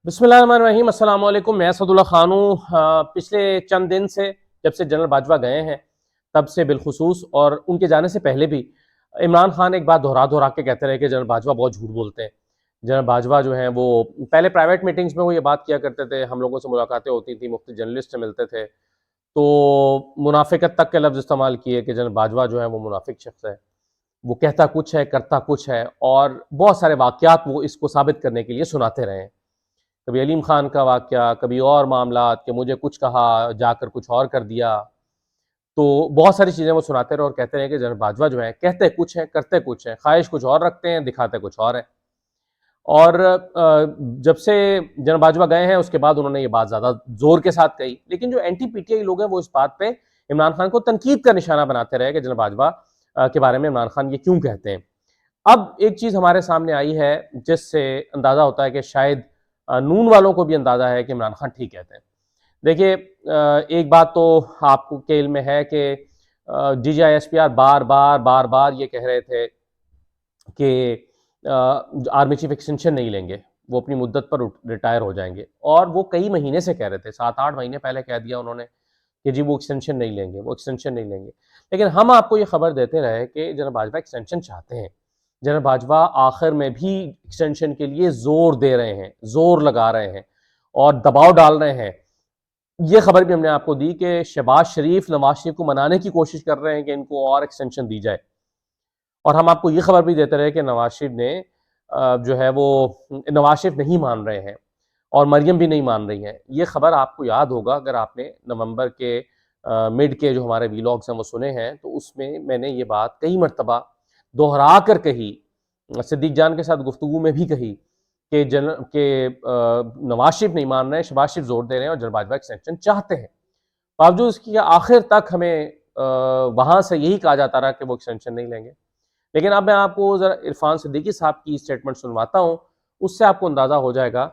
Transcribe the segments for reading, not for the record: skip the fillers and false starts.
बिस्मिल्लाहिर्रहमानिर्रहीम अस्सलाम वालेकुम। मैं असदुल्ला खान हूँ। पिछले चंद दिन से जब से जनरल बाजवा गए हैं तब से बिलखुसूस और उनके जाने से पहले भी इमरान खान एक बात दोहरा दोहरा के कहते रहे कि जनरल बाजवा बहुत झूठ बोलते हैं। जनरल बाजवा जो हैं वो पहले प्राइवेट मीटिंग्स में वो ये बात किया करते थे, हम लोगों से मुलाकातें होती थी, मुख्तलिफ जर्नलिस्ट से मिलते थे, तो मुनाफिकत तक के लफ्ज़ इस्तेमाल किए कि जनरल बाजवा जो है वो मुनाफिक शख्स है, वो कहता कुछ है करता कुछ है, और बहुत सारे वाक़यात वो इसको साबित करने के लिए सुनाते रहे हैं। कभी अलीम खान का वाक़या, कभी और मामलात कि मुझे कुछ कहा, जाकर कुछ और कर दिया। तो बहुत सारी चीज़ें वो सुनाते रहे और कहते रहे कि जनरल बाजवा जो हैं, कहते कुछ हैं, करते कुछ हैं, ख़्वाहिश कुछ और रखते हैं, दिखाते कुछ और हैं। और जब से जनरल बाजवा गए हैं, उसके बाद उन्होंने ये बात ज़्यादा ज़ोर के साथ कही। लेकिन जो एंटी पीटीआई लोग हैं, वो इस बात पे इमरान खान को तनकीद का निशाना बनाते रहे कि जनरल बाजवा के बारे में इमरान खान ये क्यों कहते हैं। अब एक चीज़ हमारे सामने आई है, जिससे अंदाज़ा होता है कि शायद नून वालों को भी अंदाज़ा है कि इमरान खान ठीक कहते हैं। देखिए, एक बात तो आपको के इल्म में है कि DGISPR बार-बार ये कह रहे थे कि आर्मी चीफ एक्सटेंशन नहीं लेंगे, वो अपनी मुद्दत पर रिटायर हो जाएँगे, और वो कई महीने से कह रहे थे, 7-8 महीने पहले कह दिया उन्होंने कि जी वो एक्सटेंशन नहीं लेंगे, वो एक्सटेंशन नहीं लेंगे। लेकिन हम आपको ये खबर देते रहे कि जनरल बाजवा एक्सटेंशन चाहते हैं। जनरल बाजवा आखिर में भी एक्सटेंशन के लिए ज़ोर दे रहे हैं, ज़ोर लगा रहे हैं और दबाव डाल रहे हैं। ये खबर भी हमने आपको दी कि शहबाज शरीफ नवाज शरीफ को मनाने की कोशिश कर रहे हैं कि इनको और एक्सटेंशन दी जाए। और हम आपको ये खबर भी देते रहे कि नवाज शरीफ ने जो है वो नवाज शरीफ नहीं मान रहे हैं और मरियम भी नहीं मान रही हैं। ये खबर आपको याद होगा, अगर आपने नवंबर के मिड के जो हमारे वीलॉग्स हैं वो सुने हैं, तो उसमें मैंने ये बात कई मरतबा दोहरा कर कही, सिद्दीक जान के साथ गुफ्तगू में भी कही कि नवाज शरीफ नहीं मान रहे हैं, शहबाज शरीफ जोर दे रहे हैं और जनरल बाजवा एक्सटेंशन चाहते हैं। बावजूद इसकी कि आखिर तक हमें वहाँ से यही कहा जाता रहा कि वो एक्सटेंशन नहीं लेंगे। लेकिन अब मैं आपको ज़रा इरफान सिद्दीकी साहब की स्टेटमेंट सुनवाता हूँ, उससे आपको अंदाज़ा हो जाएगा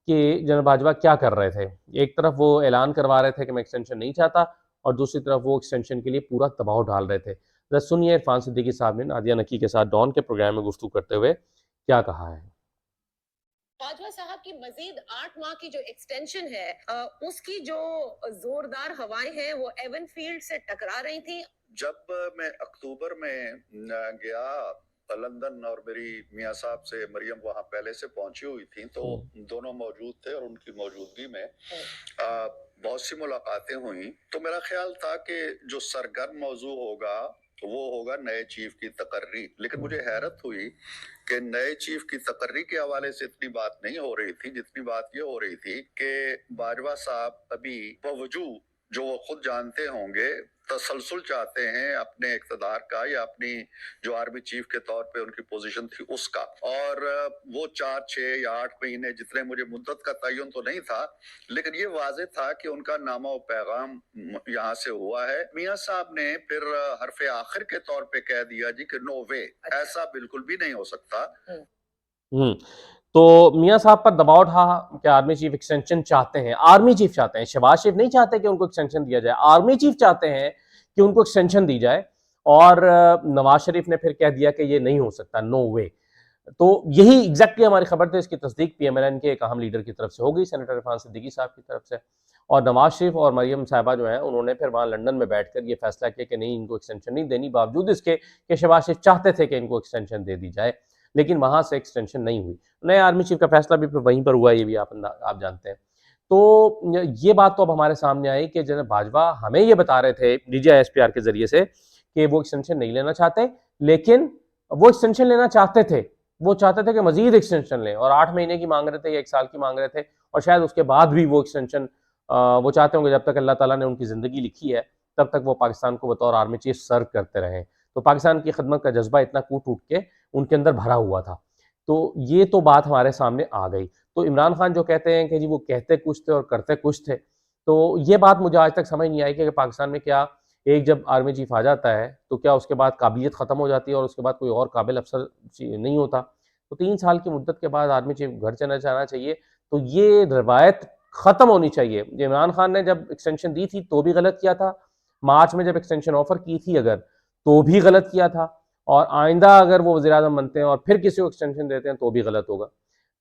कि जनरल बाजवा क्या कर रहे थे। एक तरफ वो ऐलान करवा रहे थे कि मैं एक्सटेंशन नहीं चाहता, और दूसरी तरफ वो एक्सटेंशन के लिए पूरा दबाव डाल रहे थे। ज़रा सुनिए इरफान सिद्दीकी साहब ने नादिया नकी के साथ डॉन के प्रोग्राम में गुफ्तगू करते हुए क्या कहा है। बाजवा साहब की मजीद 8 माह की जो एक्सटेंशन है, उसकी जो जोरदार हवाएं हैं वो एवन फील्ड से टकरा रही थी। जब मैं अक्टूबर में गया लंदन, और मेरी मियाँ साहब से मरियम वहां पहले से पहुंची हुई थी, तो दोनों मौजूद थे और उनकी मौजूदगी में बहुत सी मुलाकातें हुई। तो मेरा ख्याल था कि जो सरगर्म मौजू होगा वो होगा नए चीफ की तकर्री। लेकिन मुझे हैरत हुई कि नए चीफ की तकर्री के हवाले से इतनी बात नहीं हो रही थी, जितनी बात ये हो रही थी कि बाजवा साहब अभी बावजूद जो वो खुद जानते होंगे तसलसल चाहते हैं अपने इक़्तिदार का, या अपनी जो आर्मी चीफ के तौर पे उनकी पोजीशन थी उसका। और वो 4, 6 या 8 महीने, जितने मुझे मुद्दत का तयन तो नहीं था, लेकिन ये वाज़ेह था कि उनका नामा और पैगाम यहाँ से हुआ है। मियाँ साहब ने फिर हरफ आखिर के तौर पे कह दिया जी कि नो वे, ऐसा बिल्कुल भी नहीं हो सकता। हम्म तो मियाँ साहब पर दबाव था कि आर्मी चीफ एक्सटेंशन चाहते हैं, आर्मी चीफ चाहते हैं, शहबाज शरीफ नहीं चाहते कि उनको एक्सटेंशन दिया जाए, आर्मी चीफ चाहते हैं कि उनको एक्सटेंशन दी जाए। और नवाज शरीफ ने फिर कह दिया कि ये नहीं हो सकता, नो वे। तो यही एग्जैक्टली हमारी खबर थी, इसकी तस्दीक PMLN के एक अहम लीडर की तरफ से हो गई, सेनेटर इरफान सिद्दीकी साहब की तरफ से। और नवाज शरीफ और मरियम साहिबा जो हैं, उन्होंने फिर वहाँ लंदन में बैठकर ये फैसला किया कि नहीं, इनको एक्सटेंशन नहीं देनी, बावजूद इसके कि शहबाज शरीफ चाहते थे कि इनको एक्सटेंशन दे दी जाए, लेकिन वहाँ से एक्सटेंशन नहीं हुई। नए आर्मी चीफ का फैसला भी फिर वहीं पर हुआ, ये भी आप जानते हैं। तो ये बात तो अब हमारे सामने आई कि जनरल बाजवा हमें ये बता रहे थे DGISPR के जरिए से कि वो एक्सटेंशन नहीं लेना चाहते, लेकिन वो एक्सटेंशन लेना चाहते थे। वो चाहते थे कि मजीद एक्सटेंशन लें, और 8 महीने की मांग रहे थे या 1 साल की मांग रहे थे, और शायद उसके बाद भी वो एक्सटेंशन वो चाहते होंगे, जब तक अल्लाह ताला ने उनकी ज़िंदगी लिखी है तब तक वो पाकिस्तान को बतौर आर्मी चीफ सर्व करते रहे। तो पाकिस्तान की खिदमत का जज्बा इतना कूट उठ के उनके अंदर भरा हुआ था। तो ये तो बात हमारे सामने आ गई। तो इमरान खान जो कहते हैं कि जी वो कहते कुछ थे और करते कुछ थे, तो ये बात मुझे आज तक समझ नहीं आई कि पाकिस्तान में क्या एक जब आर्मी चीफ आ जाता है तो क्या उसके बाद काबिलियत ख़त्म हो जाती है और उसके बाद कोई और काबिल अफसर नहीं होता। तो 3 साल की मुद्दत के बाद आर्मी चीफ घर चला जाना चाहिए। तो ये रवायत ख़त्म होनी चाहिए। इमरान खान ने जब एक्सटेंशन दी थी तो भी गलत किया था, मार्च में जब एक्सटेंशन ऑफर की थी अगर, तो भी गलत किया था, और आइंदा अगर वो वज़ीर आज़म बनते हैं और फिर किसी को एक्सटेंशन देते हैं तो भी गलत होगा।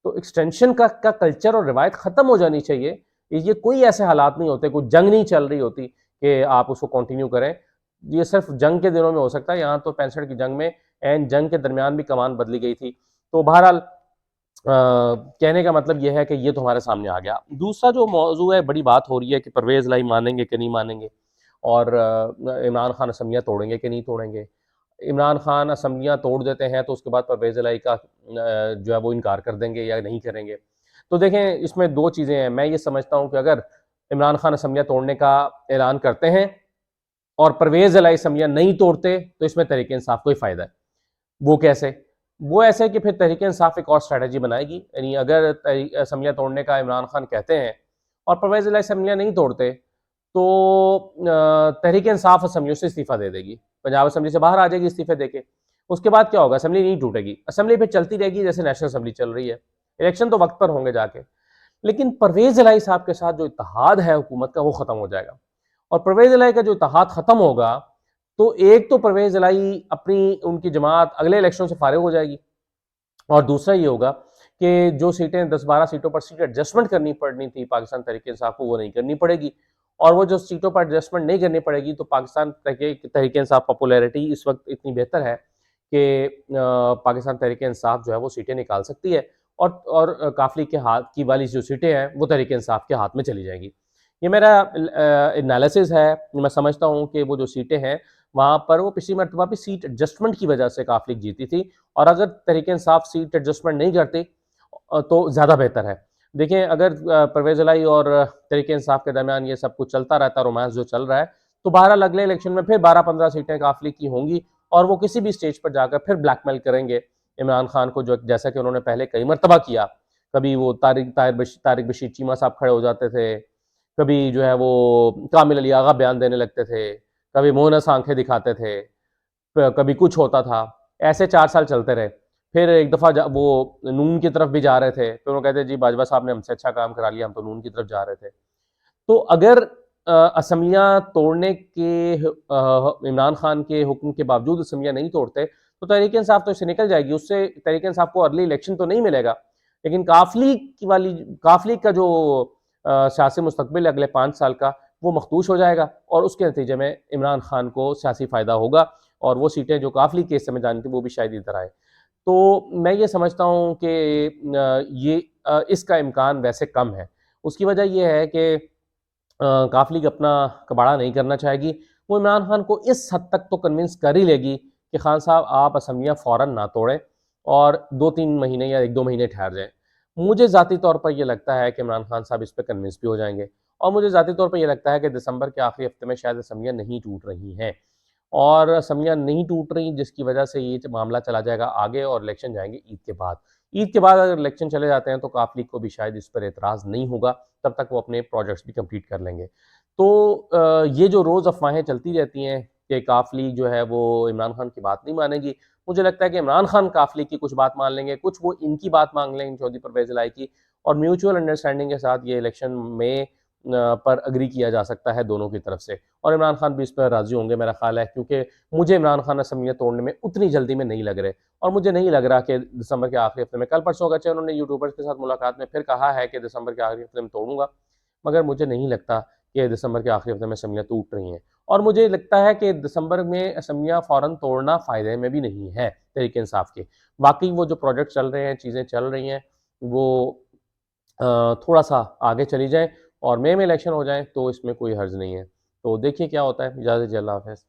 तो एक्सटेंशन का कल्चर और रिवायत ख़त्म हो जानी चाहिए। ये कोई ऐसे हालात नहीं होते, कोई जंग नहीं चल रही होती कि आप उसको कंटिन्यू करें। ये सिर्फ जंग के दिनों में हो सकता है। यहाँ तो 65 की जंग में एंड जंग के दरमियान भी कमान बदली गई थी। तो बहरहाल कहने का मतलब यह है कि ये तो हमारे सामने आ गया। दूसरा जो मौजू है, बड़ी बात हो रही है कि परवेज़ लाई मानेंगे कि नहीं मानेंगे, और इमरान खान असम्बलियाँ तोड़ेंगे कि नहीं तोड़ेंगे। इमरान खान असम्बलियाँ तोड़ देते हैं तो उसके बाद परवेज़ लाई का जो है वो इनकार कर देंगे या नहीं करेंगे। तो देखें, इसमें दो चीज़ें हैं। मैं ये समझता हूँ कि अगर इमरान खान असम्बलियाँ तोड़ने का ऐलान करते हैं और परवेज़ लाई असम्बलियाँ नहीं तोड़ते, तो इसमें तहरीक इंसाफ को ही फ़ायदा है। वो कैसे? वो ऐसे कि फिर तहरीक इंसाफ एक और स्ट्रैटेजी बनाएगी। यानी अगर असम्बलियाँ तोड़ने का इमरान खान कहते हैं और परवेज़ इलाही असम्बलियाँ नहीं तोड़ते, तो तहरीक इंसाफ असम्बलियों से इस्तीफ़ा दे देगी। पंजाब असम्बली से बाहर आ जाएगी इस्तीफ़े देके। उसके बाद क्या होगा? असम्बली नहीं टूटेगी। असम्बली फिर चलती रहेगी जैसे नेशनल असम्बली चल रही है। इलेक्शन तो वक्त पर होंगे जाके। लेकिन परवेज़ इलाही साहब के साथ जो इत्तेहाद है हुकूमत का, वो ख़त्म हो जाएगा। और परवेज़ इलाही का जो इत्तेहाद ख़त्म होगा, तो एक तो परवेज़ इलाही अपनी उनकी जमात अगले इलेक्शन से फारिग हो जाएगी, और दूसरा ये होगा कि जो सीटें 10-12 सीटों पर सीट एडजस्टमेंट करनी पड़नी थी पाकिस्तान तहरीक इंसाफ को, वो नहीं करनी पड़ेगी। और वो जो सीटों पर एडजस्टमेंट नहीं करनी पड़ेगी, तो पाकिस्तान तहरीक इंसाफ पॉपुलैरिटी इस वक्त इतनी बेहतर है कि पाकिस्तान तहरीक इंसाफ जो है वो सीटें निकाल सकती है, और काफली के हाथ की वाली जो सीटें हैं वो तहरीक इंसाफ के हाथ में चली जाएंगी। ये मेरा एनालिसिस है। मैं समझता हूँ कि वो जो सीटें हैं वहाँ पर वो पिछली मरतबा भी सीट एडजस्टमेंट की वजह से काफली जीती थी, और अगर तहरीक इंसाफ सीट एडजस्टमेंट नहीं करती तो ज़्यादा बेहतर है। देखें, अगर परवेज़ इलाही और तहरीक इंसाफ के दरमियान ये सब कुछ चलता रहता, रोमांस जो चल रहा है, तो बहरहाल अगले इलेक्शन में फिर 12-15 सीटें काफली की होंगी, और वो किसी भी स्टेज पर जाकर फिर ब्लैकमेल करेंगे इमरान खान को, जो जैसा कि उन्होंने पहले कई मरतबा किया। कभी वो तारिक बशीर चीमा साहब खड़े हो जाते थे, कभी जो है वो कामिल अली आगा बयान देने लगते थे, कभी मोहनस आंखें दिखाते थे, कभी कुछ होता था। ऐसे 4 साल चलते रहे। फिर एक दफ़ा वो नून की तरफ भी जा रहे थे, फिर वो कहते जी बाजवा साहब ने हमसे अच्छा काम करा लिया, हम तो नून की तरफ जा रहे थे। तो अगर असम्बलियाँ तोड़ने के इमरान खान के हुक्म के बावजूद असम्बलियाँ नहीं तोड़ते, तो तहरीक इंसाफ तो इससे निकल जाएगी। उससे तहरीक इंसाफ को अर्ली इलेक्शन तो नहीं मिलेगा, लेकिन काफली का जो सियासी मुस्तकबिल है अगले 5 साल का, वो मखदूश हो जाएगा, और उसके नतीजे में इमरान खान को सियासी फ़ायदा होगा, और वो सीटें जो काफली केस में जानी थी वो भी शायद इधर आए। तो मैं ये समझता हूँ कि इसका इम्कान वैसे कम है। उसकी वजह ये है कि काफ लीग अपना कबाड़ा नहीं करना चाहेगी। वो इमरान खान को इस हद तक तो कन्विंस कर ही लेगी कि खान साहब आप असम्बलियाँ फ़ौरन ना तोड़ें, और 2-3 महीने या 1-2 महीने ठहर जाएँ। मुझे ज़ाती तौर पर ये लगता है कि इमरान खान साहब इस पे कन्विंस भी हो जाएँगे, और मुझे ज़ाती तौर पर ये लगता है कि दिसंबर के आखिरी हफ्ते में शायद असम्बलियाँ नहीं टूट रही हैं। और असम्बलियाँ नहीं टूट रही, जिसकी वजह से ये मामला चला जाएगा आगे, और इलेक्शन जाएँगे ईद के बाद। ईद के बाद अगर इलेक्शन चले जाते हैं तो काफ लीग को भी शायद इस पर एतराज़ नहीं होगा, तब तक वो अपने प्रोजेक्ट्स भी कंप्लीट कर लेंगे। तो ये जो रोज़ अफ़वाहें चलती रहती हैं कि काफ लीग जो है वो इमरान खान की बात नहीं मानेगी, मुझे लगता है कि इमरान खान काफ लीग की कुछ बात मान लेंगे, कुछ वो इनकी बात मान लेंगे, चौधरी परवेज़ इलाही की, और म्यूचुअल अंडरस्टैंडिंग के साथ ये इलेक्शन में पर एग्री किया जा सकता है दोनों की तरफ से, और इमरान खान भी इस पर राज़ी होंगे मेरा ख़्याल है, क्योंकि मुझे इमरान खान असम्बलियाँ तोड़ने में उतनी जल्दी में नहीं लग रहे, और मुझे नहीं लग रहा कि दिसंबर के आखिरी हफ्ते में, कल परसों अगरचे उन्होंने यूट्यूबर्स के साथ मुलाकात में फिर कहा है कि दिसंबर के आखिरी हफ्ते में तोड़ूंगा, मगर मुझे नहीं लगता कि दिसंबर के आखिरी हफ्ते में असम्बलियाँ टूट रही हैं। और मुझे लगता है कि दिसंबर में असम्बलियाँ फ़ौरन तोड़ना फ़ायदे में भी नहीं है तहरीक इंसाफ के। वाकई वो जो प्रोजेक्ट चल रहे हैं, चीज़ें चल रही हैं, वो थोड़ा सा आगे चली जाए और मई में इलेक्शन हो जाए, तो इसमें कोई हर्ज नहीं है। तो देखिए क्या होता है। इजाज़त दीजिए, अल्लाह हाफ़िज़।